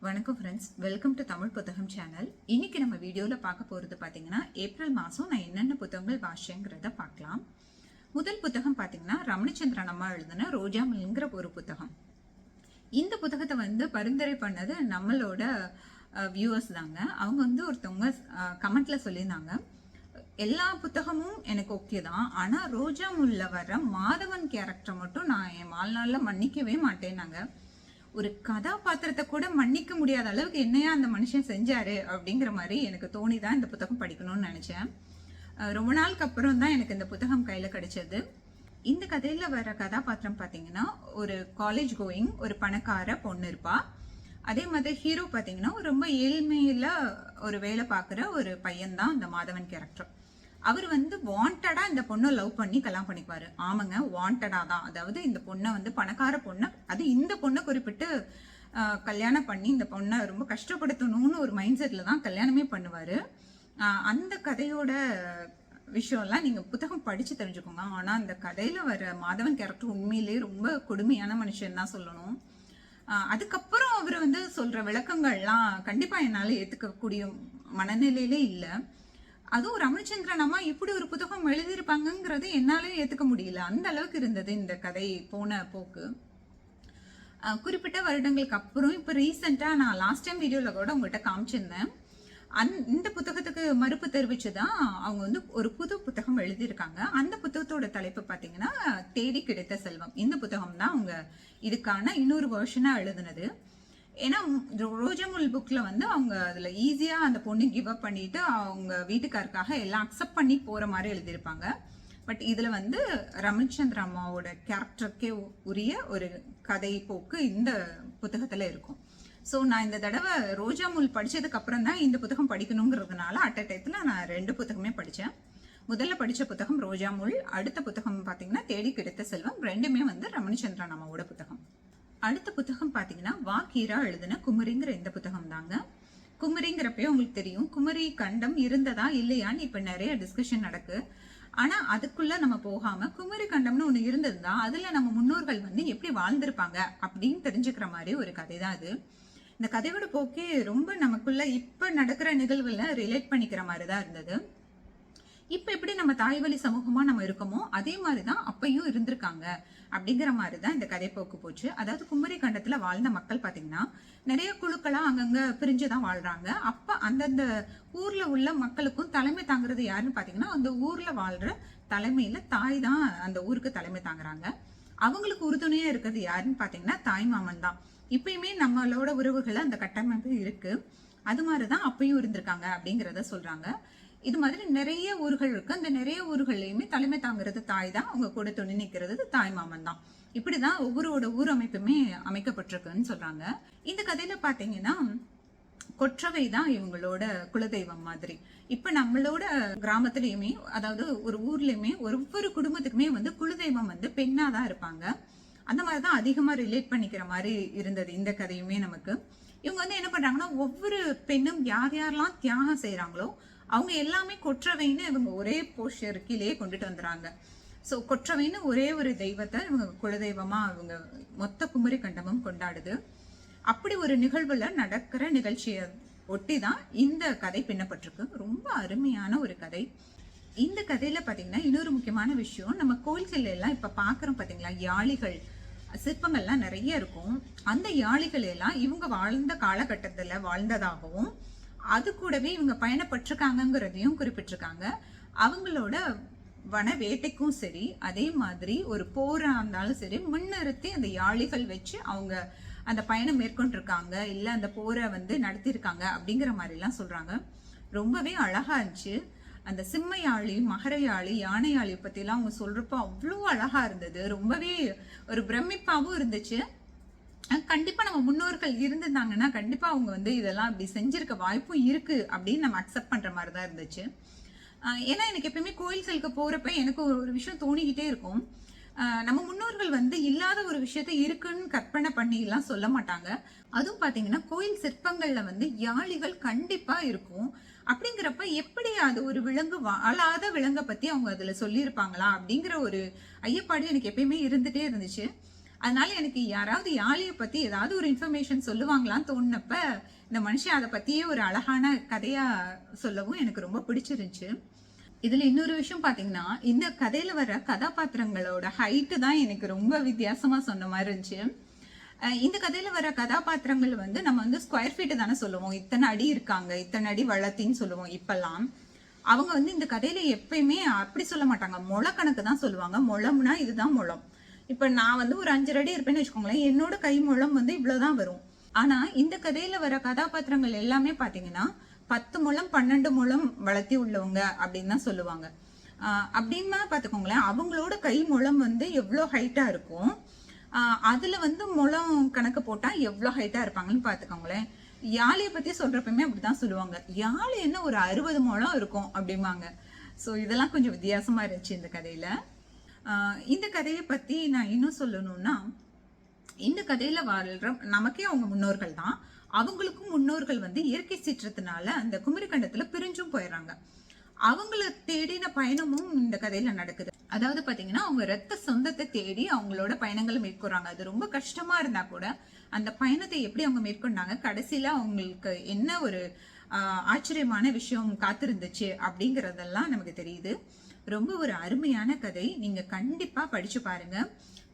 வணக்கம் friends, welcome to Tamil புத்தகம் channel. இன்னைக்கு நம்ம வீடியோவில் பார்க்க போகிறது பார்த்தீங்கன்னா ஏப்ரல் மாதம் நான் என்னென்ன புத்தகங்கள் வாசிச்சேங்கிறத பார்க்கலாம். முதல் புத்தகம் பார்த்தீங்கன்னா ரமணிச்சந்திரன் அம்மா எழுதின ரோஜா மில்ங்கிற ஒரு புத்தகம். இந்த புத்தகத்தை பரிந்துரை பண்ணது நம்மளோட வியூவர்ஸ் தாங்க. அவங்க ஒருத்தவங்க கமெண்ட்ல சொல்லியிருந்தாங்க, எல்லா புத்தகமும் எனக்கு ஓகே தான், ஆனால் ரோஜா முல்ல வர மாதவன் கேரக்டர் மட்டும் நான் என் வாழ்நாளில் மன்னிக்கவே மாட்டேன்னாங்க. ஒரு கதாபாத்திரத்தை கூட மன்னிக்க முடியாத அளவுக்கு என்னையா அந்த மனுஷன் செஞ்சாரு அப்படிங்கிற மாதிரி எனக்கு தோணிதான் இந்த புத்தகம் படிக்கணும்னு நினைச்சேன். ரொம்ப நாளுக்கு அப்புறம் தான் எனக்கு இந்த புத்தகம் கையில கிடைச்சது. இந்த கதையில வர கதாபாத்திரம் பார்த்தீங்கன்னா ஒரு காலேஜ் கோயிங் ஒரு பணக்கார பொண்ணு இருப்பா. அதே மாதிரி ஹீரோ பார்த்தீங்கன்னா ரொம்ப ஏழ்மையில ஒரு வேலை பார்க்குற ஒரு பையன் தான் அந்த மாதவன் கேரக்டர். அவர் வாண்டடா இந்த பொண்ணை லவ் பண்ணி கல்யாணம் பண்ணிக்குவாரு. ஆமாங்க, வாண்டடா தான். அதாவது இந்த பொண்ணை பணக்கார பொண்ணை, அது இந்த பொண்ணை குறிப்பிட்டு கல்யாணம் பண்ணி இந்த பொண்ணை ரொம்ப கஷ்டப்படுத்தணும்னு ஒரு மைண்ட் செட்ல தான் கல்யாணமே பண்ணுவாரு. அந்த கதையோட விஷயம்லாம் நீங்க புத்தகம் படிச்சு தெரிஞ்சுக்கோங்க. ஆனா அந்த கதையில வர மாதவன் கேரக்டர் உண்மையிலேயே ரொம்ப கொடுமையான மனுஷன் தான் சொல்லணும். அதுக்கப்புறம் அவர் சொல்ற விளக்கங்கள்லாம் கண்டிப்பா என்னால ஏத்துக்கக்கூடிய மனநிலையிலே இல்லை. அதுவும் ரமணிச்சந்திரன் அம்மா இப்படி ஒரு புத்தகம் எழுதியிருப்பாங்கிறது என்னாலே ஏத்துக்க முடியல. அந்த அளவுக்கு இருந்தது இந்த கதை போன போக்கு. குறிப்பிட்ட வருடங்களுக்கு அப்புறம் இப்ப ரீசெண்டா நான் லாஸ்ட் டைம் வீடியோல கூட உங்கள்கிட்ட காமிச்சிருந்தேன். இந்த புத்தகத்துக்கு மறுப்பு தெரிவிச்சுதான் அவங்க ஒரு புது புத்தகம் எழுதியிருக்காங்க. அந்த புத்தகத்தோட தலைப்பு பாத்தீங்கன்னா தேடி கிடைத்த செல்வம். இந்த புத்தகம் தான் அவங்க இதுக்கான இன்னொரு வெர்ஷனா எழுதுனது. ஏன்னா ரோஜாமுல் புக்ல அவங்க அதுல ஈஸியா அந்த பொண்ணு கிவ் அப் பண்ணிட்டு அவங்க வீட்டுக்காருக்காக எல்லாம் அக்செப்ட் பண்ணி போற மாதிரி எழுதியிருப்பாங்க. பட் இதுல ரமணிச்சந்திர அம்மாவோட கேரக்டருக்கே உரிய ஒரு கதை போக்கு இந்த புத்தகத்துல இருக்கும். ஸோ நான் இந்த தடவை ரோஜாமுல் படிச்சதுக்கு அப்புறம் தான் இந்த புத்தகம் படிக்கணுங்கிறதுனால அட் அ டைத்துல நான் 2 புத்தகமே படித்தேன். முதல்ல படிச்ச புத்தகம் ரோஜாமுல், அடுத்த புத்தகம் பார்த்தீங்கன்னா தேடி கிடைத்த செல்வம். ரெண்டுமே ரமணிச்சந்திரன் அம்மாவோட புத்தகம். அடுத்த புத்தகம் பார்த்தீங்கன்னா வாக்கீரா எழுதின குமரிங்கிற இந்த புத்தகம் தாங்க. குமரிங்கிறப்பே உங்களுக்கு தெரியும், குமரி கண்டம் இருந்ததா இல்லையான்னு இப்ப நிறைய டிஸ்கஷன் நடக்கு. ஆனா அதுக்குள்ள நம்ம போகாம குமரி கண்டம்னு ஒண்ணு இருந்ததுதான், அதுல நம்ம முன்னோர்கள் எப்படி வாழ்ந்திருப்பாங்க அப்படின்னு தெரிஞ்சுக்கிற மாதிரி ஒரு கதை தான் அது. இந்த கதையோட போக்கே ரொம்ப நமக்குள்ள இப்ப நடக்கிற நிகழ்வுல ரிலேட் பண்ணிக்கிற மாதிரிதான் இருந்தது. இப்ப எப்படி நம்ம தாய் வழி சமூகமா நம்ம இருக்கோமோ அதே மாதிரிதான் அப்பயும் இருந்திருக்காங்க அப்படிங்கிற மாதிரிதான் இந்த கதை போக்கு போச்சு. அதாவது குமரி கண்டத்துல வாழ்ந்த மக்கள் பாத்தீங்கன்னா நிறைய குழுக்களா அங்கங்க பிரிஞ்சுதான் வாழ்றாங்க. அப்ப அந்தந்த ஊர்ல உள்ள மக்களுக்கும் தலைமை தாங்குறது யாருன்னு பாத்தீங்கன்னா அந்த ஊர்ல வாழ்ற தலைமையில தாய் தான் அந்த ஊருக்கு தலைமை தாங்குறாங்க. அவங்களுக்கு உறுதுணையா இருக்கிறது யாருன்னு பாத்தீங்கன்னா தாய் மாமன் தான். இப்பயுமே நம்மளோட உறவுகளை அந்த கட்டமைப்பு இருக்கு. அது மாதிரிதான் அப்பயும் இருந்திருக்காங்க அப்படிங்கிறத சொல்றாங்க. இது மாதிரி நிறைய ஊர்கள் இருக்கு. அந்த நிறைய ஊர்களையுமே தலைமை தாங்கிறது தாய் தான், அவங்க கூட துணை நிற்கிறது தாய் மாமன் தான். இப்படிதான் ஒவ்வொருவோட ஊர் அமைப்புமே அமைக்கப்பட்டிருக்குன்னு சொல்றாங்க. இந்த கதையில பாத்தீங்கன்னா கொற்றவை தான் இவங்களோட குலதெய்வம் மாதிரி. இப்ப நம்மளோட கிராமத்திலயுமே அதாவது ஒரு ஊர்லயுமே ஒவ்வொரு குடும்பத்துக்குமே குலதெய்வம் பெண்ணாதான் இருப்பாங்க. அந்த மாதிரிதான் அதிகமா ரிலேட் பண்ணிக்கிற மாதிரி இருந்தது இந்த கதையுமே நமக்கு. இவங்க என்ன பண்றாங்கன்னா ஒவ்வொரு பெண்ணும் யார் யாரெல்லாம் தியாகம் செய்யறாங்களோ அவங்க எல்லாமே கொற்றவைன்னு இவங்க ஒரே போஸ்டர் கீழே கொண்டுட்டு வந்துறாங்க. ஸோ கொற்றவைன்னு ஒரே ஒரு தெய்வத்தை இவங்க குலதெய்வமா இவங்க மொத்த குமரி கண்டமும் கொண்டாடுது. அப்படி ஒரு நிகழ்வுல நடக்கிற நிகழ்ச்சியை ஒட்டி தான் இந்த கதை பின்னப்பட்டிருக்கு. ரொம்ப அருமையான ஒரு கதை. இந்த கதையில பாத்தீங்கன்னா இன்னொரு முக்கியமான விஷயம், நம்ம கோயில்கள் எல்லாம் இப்ப பாக்குறோம் பாத்தீங்களா, யாழிகள் சிற்பங்கள்லாம் நிறைய இருக்கும். அந்த யாழிகள் எல்லாம் இவங்க வாழ்ந்த காலகட்டத்துல வாழ்ந்ததாகவும் அது கூடவே இவங்க பயணப்பட்டிருக்காங்கிறதையும் குறிப்பிட்டிருக்காங்க. அவங்களோட வன வேட்டைக்கும் சரி, அதே மாதிரி ஒரு போரா இருந்தாலும் சரி முன்னிறுத்தி அந்த யாழிகள் வச்சு அவங்க அந்த பயணம் மேற்கொண்டிருக்காங்க, இல்ல அந்த போரை நடத்திருக்காங்க அப்படிங்கிற மாதிரி எல்லாம் சொல்றாங்க. ரொம்பவே அழகா இருந்துச்சு. அந்த சிம்ம யாழி, மகர யாழி, யானை யாழி பத்தி எல்லாம் அவங்க சொல்றப்போ அவ்வளோ அழகா இருந்தது. ரொம்பவே ஒரு பிரமிப்பாவும் இருந்துச்சு. கண்டிப்பா நம்ம முன்னோர்கள் இருந்திருந்தாங்கன்னா கண்டிப்பா அவங்க இதெல்லாம் இப்படி செஞ்சிருக்க வாய்ப்பும் இருக்கு அப்படின்னு நம்ம அக்செப்ட் பண்ற மாதிரிதான் இருந்துச்சு. ஏன்னா எனக்கு எப்பயுமே கோயில்களுக்கு போறப்ப எனக்கு ஒரு விஷயம் தோணிக்கிட்டே இருக்கும். நம்ம முன்னோர்கள் இல்லாத ஒரு விஷயத்த இருக்குன்னு கற்பனை பண்ணி எல்லாம் சொல்ல மாட்டாங்க. அதுவும் பாத்தீங்கன்னா கோயில் சிற்பங்கள்ல யாழிகள் கண்டிப்பா இருக்கும். அப்படிங்கிறப்ப எப்படி அது ஒரு விலங்கு வாழாத விலங்கை பத்தி அவங்க அதுல சொல்லியிருப்பாங்களா அப்படிங்கிற ஒரு ஐயப்பாடு எனக்கு எப்பயுமே இருந்துட்டே இருந்துச்சு. அதனால எனக்கு யாராவது யாழியை பத்தி ஏதாவது ஒரு இன்ஃபர்மேஷன் சொல்லுவாங்களான்னு தோணுனப்ப இந்த மனுஷன் அதை பத்தியே ஒரு அழகான கதையா சொல்லவும் எனக்கு ரொம்ப பிடிச்சிருந்துச்சு. இதுல இன்னொரு விஷயம் பாத்தீங்கன்னா, இந்த கதையில வர கதாபாத்திரங்களோட ஹைட்டு தான் எனக்கு ரொம்ப வித்தியாசமா சொன்ன மாதிரி இருந்துச்சு. இந்த கதையில வர கதாபாத்திரங்கள் வந்து நம்ம வந்து ஸ்கொயர் ஃபீட் தானே சொல்லுவோம். இத்தனை அடி இருக்காங்க, இத்தனை அடி வளர்த்தின்னு சொல்லுவோம் இப்பெல்லாம். அவங்க வந்து இந்த கதையில எப்பயுமே அப்படி சொல்ல மாட்டாங்க, முள கணக்கு தான் சொல்லுவாங்க. முழம்னா இதுதான் முழம். இப்ப நான் வந்து ஒரு 5 அடி இருப்பேன்னு வச்சுக்கோங்களேன், என்னோட கை முழம் வந்து இவ்வளவுதான் வரும். ஆனா இந்த கதையில வர கதாபாத்திரங்கள் எல்லாமே பாத்தீங்கன்னா 10 முழம் 12 முழம் வளர்த்தி உள்ளவங்க அப்படின்னு தான் சொல்லுவாங்க. அப்படின்னா பாத்துக்கோங்களேன், அவங்களோட கை முழம் வந்து எவ்வளோ ஹைட்டா இருக்கும், அதுல வந்து முழம் கணக்கு போட்டா எவ்வளவு ஹைட்டா இருப்பாங்கன்னு பாத்துக்கோங்களேன். யாழியை பத்தி சொல்றப்பமே அப்படிதான் சொல்லுவாங்க, யாழ் என்ன ஒரு 60 முழம் இருக்கும் அப்படிம்பாங்க. ஸோ இதெல்லாம் கொஞ்சம் வித்தியாசமா இருந்துச்சு இந்த கதையில. இந்த கதையை பத்தி நான் இன்னும் சொல்லணும்னா, இந்த கதையில வாழ்ற நமக்கே அவங்க முன்னோர்கள் தான். அவங்களுக்கும் முன்னோர்கள் வந்து இயற்கை சீற்றத்தினால அந்த குமரிக்கண்டத்துல பிரிஞ்சும் போயிடுறாங்க. அவங்கள தேடின பயணமும் இந்த கதையில நடக்குது. அதாவது பாத்தீங்கன்னா, அவங்க ரத்த சொந்தத்தை தேடி அவங்களோட பயணங்களை மேற்கொள்றாங்க. அது ரொம்ப கஷ்டமா இருந்தா கூட அந்த பயணத்தை எப்படி அவங்க மேற்கொண்டாங்க, கடைசியில அவங்களுக்கு என்ன ஒரு ஆச்சரியமான விஷயம் காத்திருந்துச்சு அப்படிங்கறதெல்லாம் நமக்கு தெரியுது. ரொம்ப ஒரு அருமையான கதை. நீங்க கண்டிப்பா படிச்சு பாருங்க.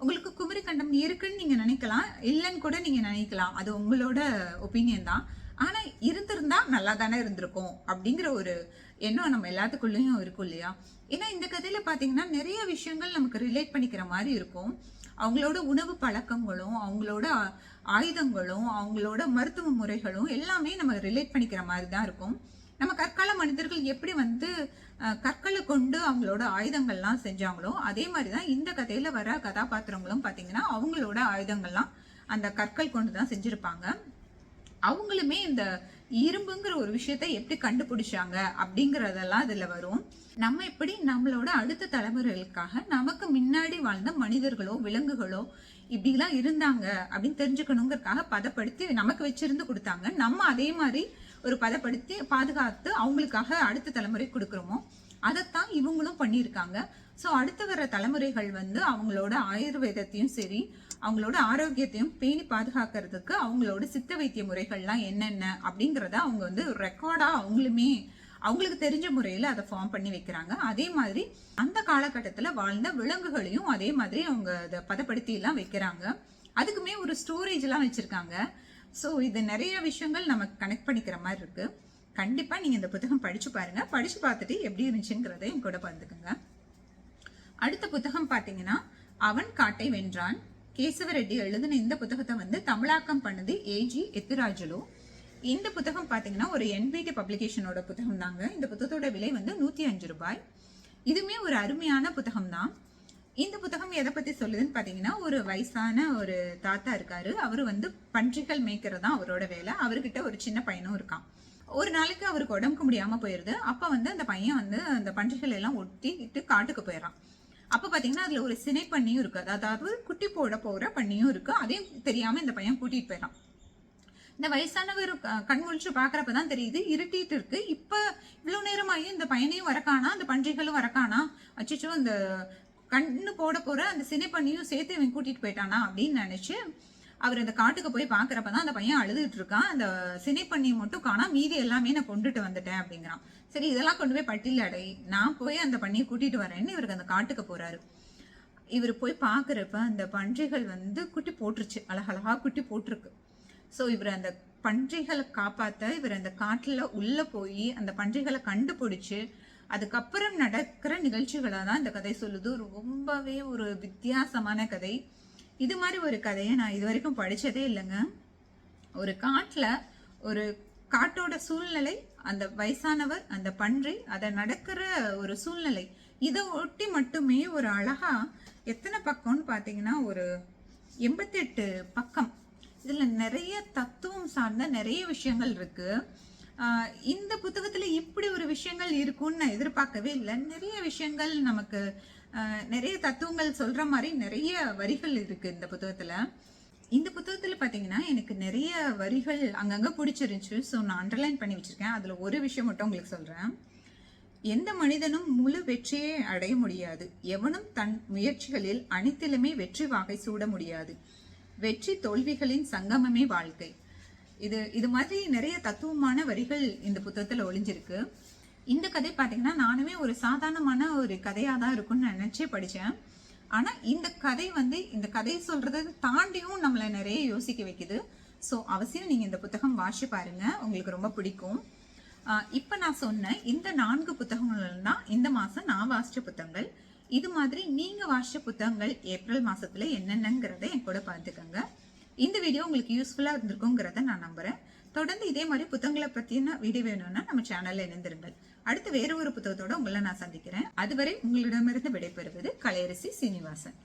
உங்களுக்கு குமரிக்கண்டம் இருக்குன்னு நீங்க நினைக்கலாம், இல்லைன்னு கூட நீங்க நினைக்கலாம். அது உங்களோட ஒப்பீனியன் தான். ஆனா இருந்திருந்தா நல்லா தானே இருந்திருக்கும் அப்படிங்கிற ஒரு எண்ணம் நம்ம எல்லாத்துக்குள்ளேயும் இருக்கும் இல்லையா? ஏன்னா இந்த கதையில பாத்தீங்கன்னா நிறைய விஷயங்கள் நமக்கு ரிலேட் பண்ணிக்கிற மாதிரி இருக்கும். அவங்களோட உணவு பழக்கங்களும், அவங்களோட ஆயுதங்களும், அவங்களோட மருத்துவ முறைகளும் எல்லாமே நம்ம ரிலேட் பண்ணிக்கிற மாதிரி தான் இருக்கும். நம்ம கற்கால மனிதர்கள் எப்படி வந்து கற்களை கொண்டு அவங்களோட ஆயுதங்கள்லாம் செஞ்சாங்களோ, அதே மாதிரிதான் இந்த கதையில வர கதாபாத்திரங்களும் பாத்தீங்கன்னா அவங்களோட ஆயுதங்கள்லாம் அந்த கற்கள் கொண்டுதான் செஞ்சிருப்பாங்க. அவங்களுமே இந்த இரும்புங்கிற ஒரு விஷயத்த எப்படி கண்டுபிடிச்சாங்க அப்படிங்கறதெல்லாம் இதுல வரும். நம்ம எப்படி நம்மளோட அடுத்த தலைமுறைகளுக்காக நமக்கு முன்னாடி வாழ்ந்த மனிதர்களோ விலங்குகளோ இப்படிலாம் இருந்தாங்க அப்படின்னு தெரிஞ்சுக்கணுங்கிறதுக்காக பதப்படுத்தி நமக்கு வச்சிருந்து கொடுத்தாங்க. நம்ம அதே மாதிரி ஒரு பதப்படுத்தி பாதுகாத்து அவங்களுக்காக அடுத்த தலைமுறை கொடுக்குறோமோ, அதைத்தான் இவங்களும் பண்ணியிருக்காங்க. ஸோ அடுத்து வர தலைமுறைகள் வந்து அவங்களோட ஆயுர்வேதத்தையும் சரி, அவங்களோட ஆரோக்கியத்தையும் பேணி பாதுகாக்கிறதுக்கு அவங்களோட சித்த வைத்திய முறைகள்லாம் என்னென்ன அப்படிங்கிறத அவங்க வந்து ரெக்கார்டா அவங்களுமே அவங்களுக்கு தெரிஞ்ச முறையில அதை ஃபார்ம் பண்ணி வைக்கிறாங்க. அதே மாதிரி அந்த காலகட்டத்துல வாழ்ந்த விலங்குகளையும் அதே மாதிரி அவங்க அதை பதப்படுத்தி எல்லாம் வைக்கிறாங்க. அதுக்குமே ஒரு ஸ்டோரேஜ் எல்லாம் வச்சிருக்காங்க. ஸோ இது நிறைய விஷயங்கள் நமக்கு கனெக்ட் பண்ணிக்கிற மாதிரி இருக்கு. கண்டிப்பா நீங்க இந்த புத்தகம் படிச்சு பாருங்க. படிச்சு பார்த்துட்டு எப்படி இருந்துச்சுங்கிறத என் கூட பகிர்ந்துக்குங்க. அடுத்த புத்தகம் பாத்தீங்கன்னா, அவன் காட்டை வென்றான். கேசவரெட்டி எழுதின இந்த புத்தகத்தை வந்து தமிழாக்கம் பண்ணது ஏஜி எத்திராஜலு. இந்த புத்தகம் பாத்தீங்கன்னா ஒரு என்பிடி பப்ளிகேஷனோட புத்தகம் தாங்க. இந்த புத்தகத்தோட விலை வந்து 105 ரூபாய். இதுவுமே ஒரு அருமையான புத்தகம் தான். இந்த புத்தகம் எதை பத்தி சொல்லுதுன்னு பாத்தீங்கன்னா, ஒரு வயசான ஒரு தாத்தா இருக்காரு. அவரு வந்து பன்றிகள் மேய்க்கிறதா அவரோட வேலை. அவர்கிட்ட ஒரு சின்ன பையனும் இருக்கான். ஒரு நாளைக்கு அவருக்கு உடம்புக்கு முடியாம போயிருது. அப்ப வந்து அந்த பையன் வந்து அந்த பன்றிகள் எல்லாம் ஒட்டிட்டு காட்டுக்கு போயிடறான். அப்ப பாத்தீங்கன்னா அதுல ஒரு சினை பண்ணியும் இருக்கு, அதாவது குட்டி போட போற பண்ணியும் இருக்கு. அதையும் தெரியாம இந்த பையன் கூட்டிட்டு போயிடறான். இந்த வயசானவர் கண் முழிச்சு பாக்குறப்பதான் தெரியுது இருட்டிட்டு இருக்கு. இப்ப இவ்வளவு நேரமாயி இந்த பையனையும் வரக்கானா, அந்த பன்றிகளும் வரக்கானா, அச்சோ இந்த கண்ணு போட போற அந்த சினை பண்ணியும் சேர்த்து இவன் கூட்டிட்டு போயிட்டானா அப்படின்னு நினைச்சு அவர் அந்த காட்டுக்கு போய் பாக்குறப்பதான் அந்த பையன் அழுதுட்டு இருக்கான். அந்த சினை பண்ணியை மட்டும் காணா, மீதி எல்லாமே நான் கொண்டுட்டு வந்துட்டேன் அப்படிங்கிறான். சரி இதெல்லாம் கொண்டு போய் பட்டியல் அடை, நான் போய் அந்த பண்ணியை கூட்டிட்டு வரேன்னு இவருக்கு அந்த காட்டுக்கு போறாரு. இவர் போய் பாக்குறப்ப அந்த பன்றிகள் வந்து குட்டி போட்டுருச்சு, அழகழகா குட்டி போட்டிருக்கு. ஸோ இவர் அந்த பன்றிகளை காப்பாத்த இவர் அந்த காட்டுல உள்ள போய் அந்த பன்றிகளை கண்டுபிடிச்சு அதுக்கப்புறம் நடக்கிற நிகழ்ச்சிகளை தான் இந்த கதை சொல்லுது. ரொம்பவே ஒரு வித்தியாசமான கதை. இது மாதிரி ஒரு கதையை நான் இது வரைக்கும் படிச்சதே இல்லைங்க. ஒரு காட்டுல ஒரு காட்டோட சூழ்நிலை, அந்த வயசானவர், அந்த பன்றி, அதை நடக்கிற ஒரு சூழ்நிலை, இதை ஒட்டி மட்டுமே ஒரு அழகா எத்தனை பக்கம்னு பாத்தீங்கன்னா ஒரு 88 பக்கம். இதுல நிறைய தத்துவம் சார்ந்த நிறைய விஷயங்கள் இருக்கு. இந்த புத்தகத்துல இப்படி ஒரு விஷயங்கள் இருக்கும்னு நான் எதிர்பார்க்கவே இல்லை. நிறைய விஷயங்கள் நமக்கு நிறைய தத்துவங்கள் சொல்ற மாதிரி நிறைய வரிகள் இருக்கு இந்த புத்தகத்துல. இந்த புத்தகத்துல பாத்தீங்கன்னா எனக்கு நிறைய வரிகள் அங்கங்க பிடிச்சிருந்துச்சு. ஸோ நான் அண்டர்லைன் பண்ணி வச்சிருக்கேன். அதுல ஒரு விஷயம் மட்டும் உங்களுக்கு சொல்றேன். எந்த மனிதனும் முழு வெற்றியை அடைய முடியாது. எவனும் தன் முயற்சிகளில் அனைத்திலுமே வெற்றி வாகை சூட முடியாது. வெற்றி தோல்விகளின் சங்கமமே வாழ்க்கை. இது மாதிரி நிறைய தத்துவமான வரிகள் இந்த புத்தகத்துல ஒளிஞ்சிருக்கு. இந்த கதை பாத்தீங்கன்னா நானுமே ஒரு சாதாரணமான ஒரு கதையா தான் இருக்கும்னு நினைச்சே படிச்சேன். ஆனா இந்த கதை இந்த கதையை சொல்றதை தாண்டியும் நம்மள நிறைய யோசிக்க வைக்குது. ஸோ அவசியம் நீங்க இந்த புத்தகம் வாசி பாருங்க, உங்களுக்கு ரொம்ப பிடிக்கும். இப்ப நான் சொன்ன இந்த 4 புத்தகங்கள் தான் இந்த மாசம் நான் வாசிச்ச புத்தகங்கள். இது மாதிரி நீங்க வாசிச்ச புத்தகங்கள் ஏப்ரல் மாசத்துல என்னென்னங்கிறத என் கூட பார்த்துக்கோங்க. இந்த வீடியோ உங்களுக்கு யூஸ்ஃபுல்லா இருந்திருக்குங்கிறத நான் நம்புறேன். தொடர்ந்து இதே மாதிரி புத்தகங்களை பத்தின வீடியோ வேணும்னா நம்ம சேனல்ல இணைந்திருங்கள். அடுத்து வேற ஒரு புத்தகத்தோட உங்களை நான் சந்திக்கிறேன். அதுவரை உங்களிடமிருந்து விடைபெறுவது கலையரசி சீனிவாசன்.